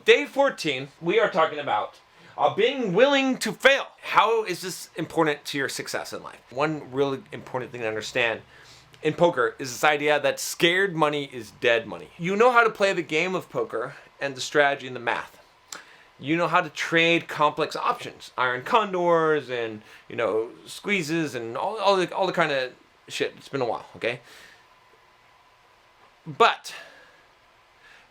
day 14, we are talking about being willing to fail. How is this important to your success in life? One really important thing to understand in poker is this idea that scared money is dead money. You know how to play the game of poker and the strategy and the math. You know how to trade complex options, iron condors and, squeezes and all the kind of shit. It's been a while, okay? But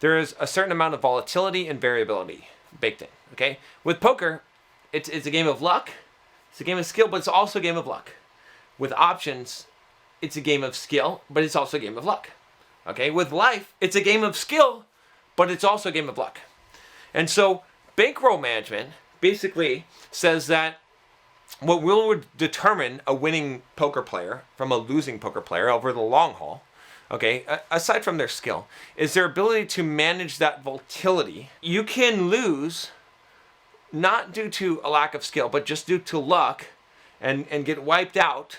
there is a certain amount of volatility and variability baked in, okay? With poker, it's a game of luck, it's a game of skill, but it's also a game of luck. With options, it's a game of skill, but it's also a game of luck, okay? With life, it's a game of skill, but it's also a game of luck. And so bankroll management basically says that what will determine a winning poker player from a losing poker player over the long haul, okay, aside from their skill, is their ability to manage that volatility. You can lose not due to a lack of skill, but just due to luck and get wiped out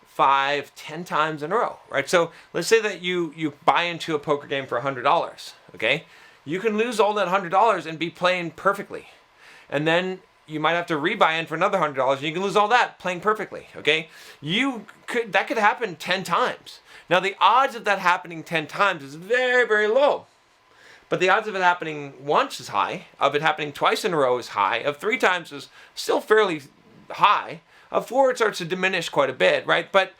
5, 10 times in a row, right? So let's say that you buy into a poker game for $100, okay? You can lose all that $100 and be playing perfectly. And then you might have to rebuy in for another $100 and you can lose all that playing perfectly, okay? That could happen 10 times. Now the odds of that happening 10 times is very, very low. But the odds of it happening once is high, of it happening twice in a row is high, of 3 times is still fairly high, of 4 it starts to diminish quite a bit, right? But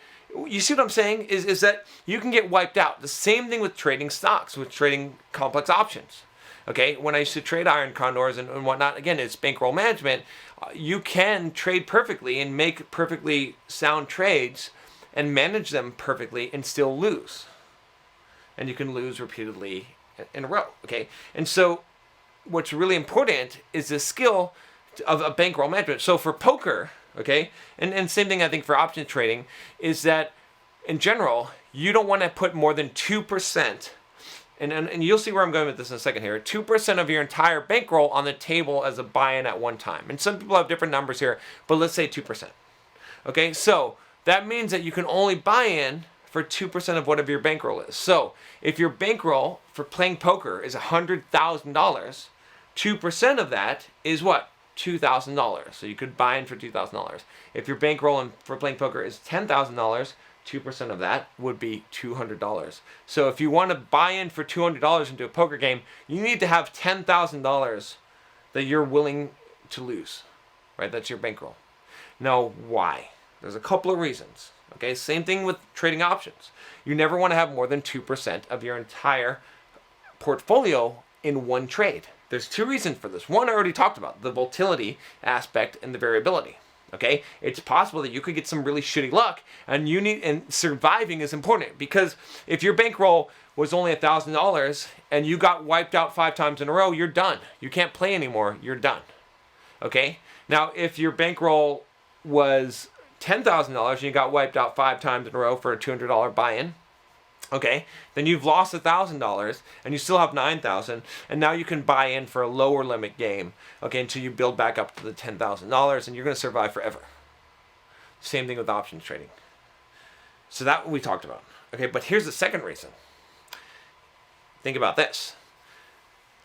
you see what I'm saying is that you can get wiped out. The same thing with trading stocks, with trading complex options. Okay, when I used to trade iron condors and whatnot, again, it's bankroll management. You can trade perfectly and make perfectly sound trades and manage them perfectly and still lose. And you can lose repeatedly in a row, okay? And so what's really important is the skill of bankroll management. So for poker, okay, and same thing I think for option trading, is that in general, you don't want to put more than 2%, and you'll see where I'm going with this in a second here, 2% of your entire bankroll on the table as a buy-in at one time. And some people have different numbers here, but let's say 2%. Okay, so that means that you can only buy in for 2% of whatever your bankroll is. So if your bankroll for playing poker is $100,000, 2% of that is what? $2,000. So you could buy in for $2,000. If your bankroll for playing poker is $10,000, 2% of that would be $200. So if you want to buy in for $200 into a poker game, you need to have $10,000 that you're willing to lose, right? That's your bankroll. Now, why? There's a couple of reasons. Okay, same thing with trading options. You never want to have more than 2% of your entire portfolio in one trade. There's 2 reasons for this. One I already talked about, the volatility aspect and the variability. Okay, it's possible that you could get some really shitty luck, and surviving is important, because if your bankroll was only $1,000 and you got wiped out 5 times in a row, you're done. You can't play anymore. You're done. Okay. Now, if your bankroll was $10,000 and you got wiped out 5 times in a row for a $200 buy-in, okay, then you've lost $1,000 and you still have $9,000, and now you can buy in for a lower limit game, okay, until you build back up to the $10,000, and you're going to survive forever. Same thing with options trading. So that we talked about. Okay, but here's the second reason. Think about this.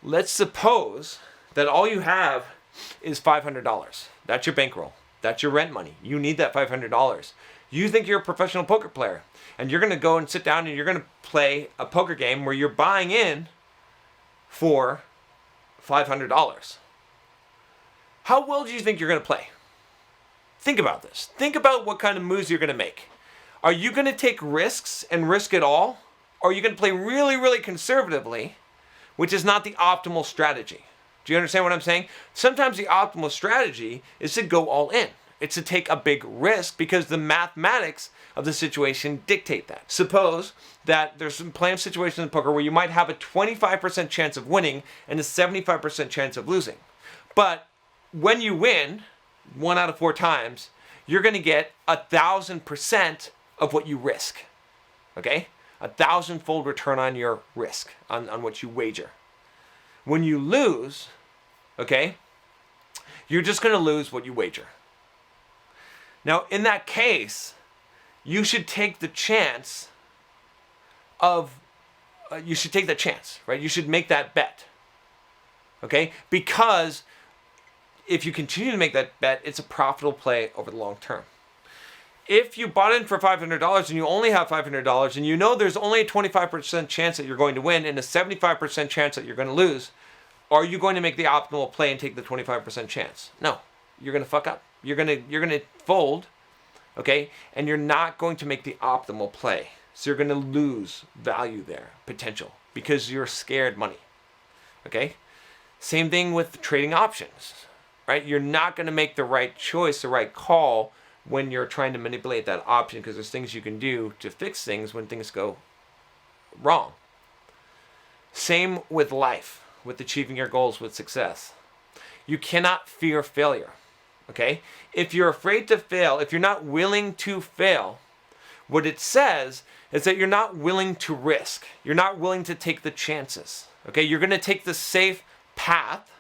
Let's suppose that all you have is $500. That's your bankroll. That's your rent money. You need that $500. You think you're a professional poker player, and you're going to go and sit down and you're going to play a poker game where you're buying in for $500. How well do you think you're going to play? Think about this. Think about what kind of moves you're going to make. Are you going to take risks and risk it all? Or are you going to play really, really conservatively, which is not the optimal strategy? Do you understand what I'm saying? Sometimes the optimal strategy is to go all in. It's to take a big risk because the mathematics of the situation dictate that. Suppose that there's some plenty of situations in poker where you might have a 25% chance of winning and a 75% chance of losing. But when you win 1 out of 4 times, you're going to get 1,000% of what you risk. Okay? 1,000-fold return on your risk, on what you wager. When you lose, okay, you're just going to lose what you wager. Now, in that case, you should take the chance right? You should make that bet. Okay? Because if you continue to make that bet, it's a profitable play over the long term. If you bought in for $500 and you only have $500 and you know there's only a 25% chance that you're going to win and a 75% chance that you're going to lose, are you going to make the optimal play and take the 25% chance? No. You're going to fuck up. You're going to fold, okay? And you're not going to make the optimal play. So you're going to lose value there, potential, because you're scared money, okay? Same thing with trading options, right? You're not going to make the right choice, the right call when you're trying to manipulate that option, because there's things you can do to fix things when things go wrong. Same with life, with achieving your goals, with success. You cannot fear failure, okay? If you're afraid to fail, if you're not willing to fail, what it says is that you're not willing to risk. You're not willing to take the chances, okay? You're going to take the safe path,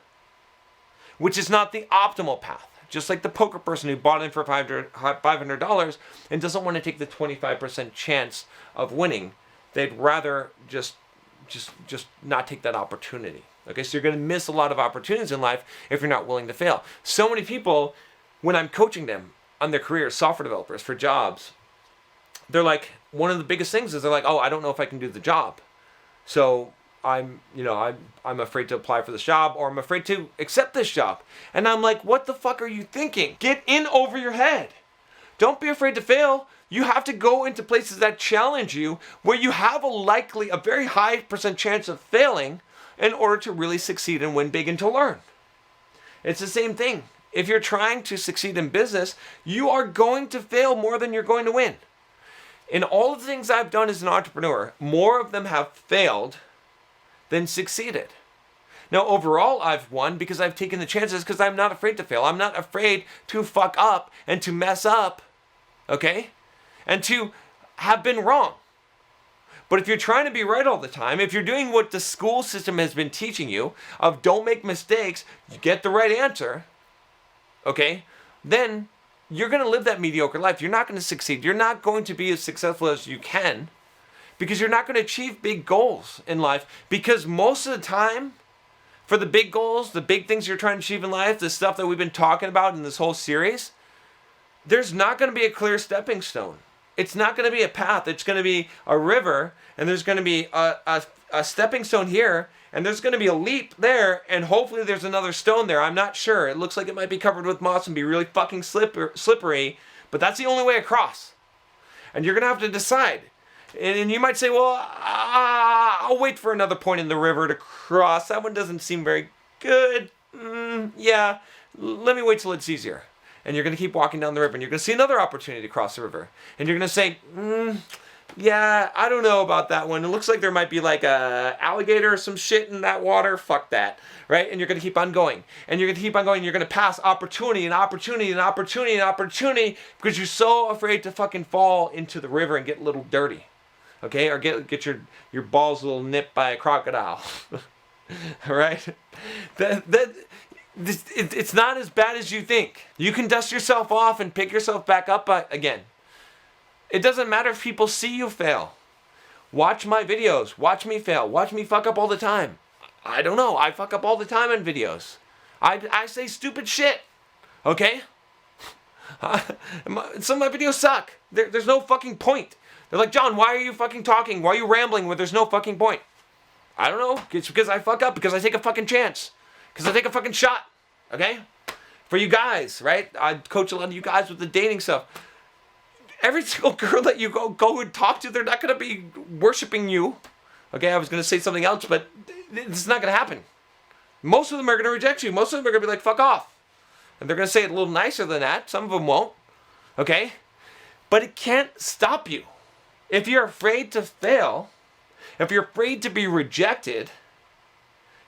which is not the optimal path. Just like the poker person who bought in for $500 and doesn't want to take the 25% chance of winning. They'd rather just not take that opportunity. Okay, so you're going to miss a lot of opportunities in life if you're not willing to fail. So many people, when I'm coaching them on their careers, software developers for jobs, they're like, one of the biggest things is they're like, oh, I don't know if I can do the job. So I'm afraid to apply for this job, or I'm afraid to accept this job. And I'm like, what the fuck are you thinking? Get in over your head. Don't be afraid to fail. You have to go into places that challenge you, where you have a very high % chance of failing in order to really succeed and win big and to learn. It's the same thing. If you're trying to succeed in business, you are going to fail more than you're going to win. In all of the things I've done as an entrepreneur, more of them have failed than succeeded. Now, overall, I've won because I've taken the chances, because I'm not afraid to fail. I'm not afraid to fuck up and to mess up, okay? And to have been wrong. But if you're trying to be right all the time, if you're doing what the school system has been teaching you, of don't make mistakes, you get the right answer, okay, then you're going to live that mediocre life. You're not going to succeed. You're not going to be as successful as you can, because you're not going to achieve big goals in life. Because most of the time, for the big goals, the big things you're trying to achieve in life, the stuff that we've been talking about in this whole series, there's not going to be a clear stepping stone. It's not going to be a path. It's going to be a river, and there's going to be a stepping stone here, and there's going to be a leap there, and hopefully there's another stone there. I'm not sure. It looks like it might be covered with moss and be really fucking slippery, but that's the only way across. And you're going to have to decide. And you might say, well, I'll wait for another point in the river to cross. That one doesn't seem very good. Yeah, let me wait till it's easier. And you're going to keep walking down the river, and you're going to see another opportunity to cross the river. And you're going to say, yeah, I don't know about that one. It looks like there might be like a alligator or some shit in that water. Fuck that, right? And you're going to keep on going. And you're going to keep on going. You're going to pass opportunity and opportunity and opportunity and opportunity, because you're so afraid to fucking fall into the river and get a little dirty. Okay, or get your balls a little nipped by a crocodile. All right? It's not as bad as you think. You can dust yourself off and pick yourself back up again. It doesn't matter if people see you fail. Watch my videos. Watch me fail. Watch me fuck up all the time. I don't know. I fuck up all the time in videos. I say stupid shit. Okay? Some of my videos suck. There's no fucking point. They're like, John, why are you fucking talking? Why are you rambling when there's no fucking point? I don't know. It's because I fuck up. Because I take a fucking chance. Because I take a fucking shot. Okay? For you guys, right? I coach a lot of you guys with the dating stuff. Every single girl that you go and talk to, they're not going to be worshiping you. Okay, I was going to say something else, but it's not going to happen. Most of them are going to reject you. Most of them are going to be like, fuck off. And they're going to say it a little nicer than that. Some of them won't. Okay? But it can't stop you. If you're afraid to fail, if you're afraid to be rejected,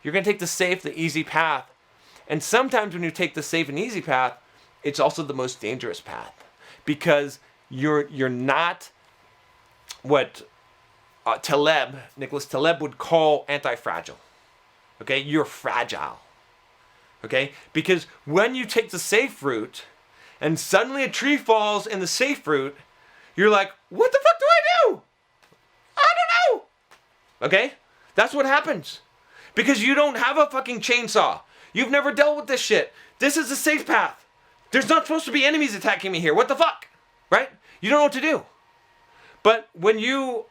you're going to take the safe, the easy path. And sometimes when you take the safe and easy path, it's also the most dangerous path, because you're not what Nicholas Taleb would call anti-fragile. Okay? You're fragile. Okay? Because when you take the safe route and suddenly a tree falls in the safe route, you're like, what the fuck do I do? I don't know. Okay? That's what happens. Because you don't have a fucking chainsaw. You've never dealt with this shit. This is a safe path. There's not supposed to be enemies attacking me here. What the fuck? Right? You don't know what to do. But when you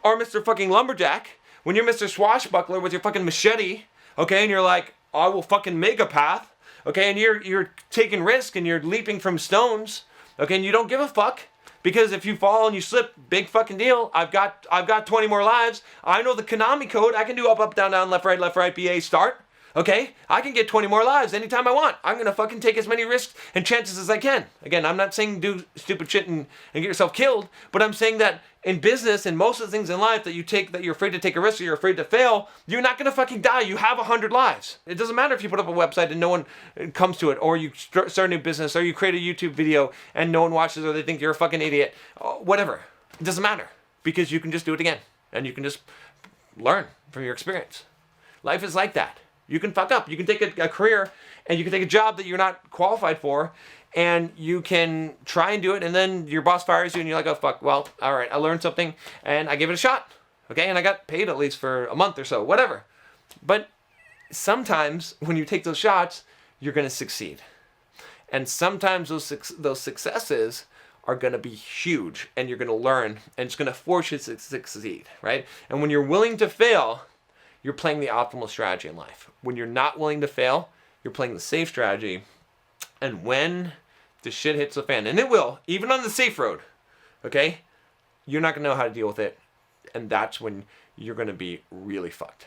are Mr. fucking Lumberjack, when you're Mr. Swashbuckler with your fucking machete, okay, and you're like, I will fucking make a path, okay, and you're taking risk and you're leaping from stones, okay, and you don't give a fuck, because if you fall and you slip, big fucking deal. I've got 20 more lives. I know the Konami code. I can do up, down, down, left, right, BA, start. Okay? I can get 20 more lives anytime I want. I'm gonna fucking take as many risks and chances as I can. Again, I'm not saying do stupid shit and get yourself killed, but I'm saying that in business and most of the things in life that you take, that you're afraid to take a risk or you're afraid to fail, you're not gonna fucking die. You have 100 lives. It doesn't matter if you put up a website and no one comes to it, or you start a new business, or you create a YouTube video and no one watches, or they think you're a fucking idiot. Whatever. It doesn't matter, because you can just do it again and you can just learn from your experience. Life is like that. You can fuck up. You can take a career and you can take a job that you're not qualified for, and you can try and do it, and then your boss fires you and you're like, oh fuck, well, all right, I learned something and I gave it a shot. Okay, and I got paid at least for a month or so, whatever. But sometimes when you take those shots, you're gonna succeed. And sometimes those successes are gonna be huge, and you're gonna learn, and it's gonna force you to succeed, right? And when you're willing to fail, you're playing the optimal strategy in life. When you're not willing to fail, you're playing the safe strategy. And when the shit hits the fan, and it will, even on the safe road, okay, you're not gonna know how to deal with it. And that's when you're gonna be really fucked.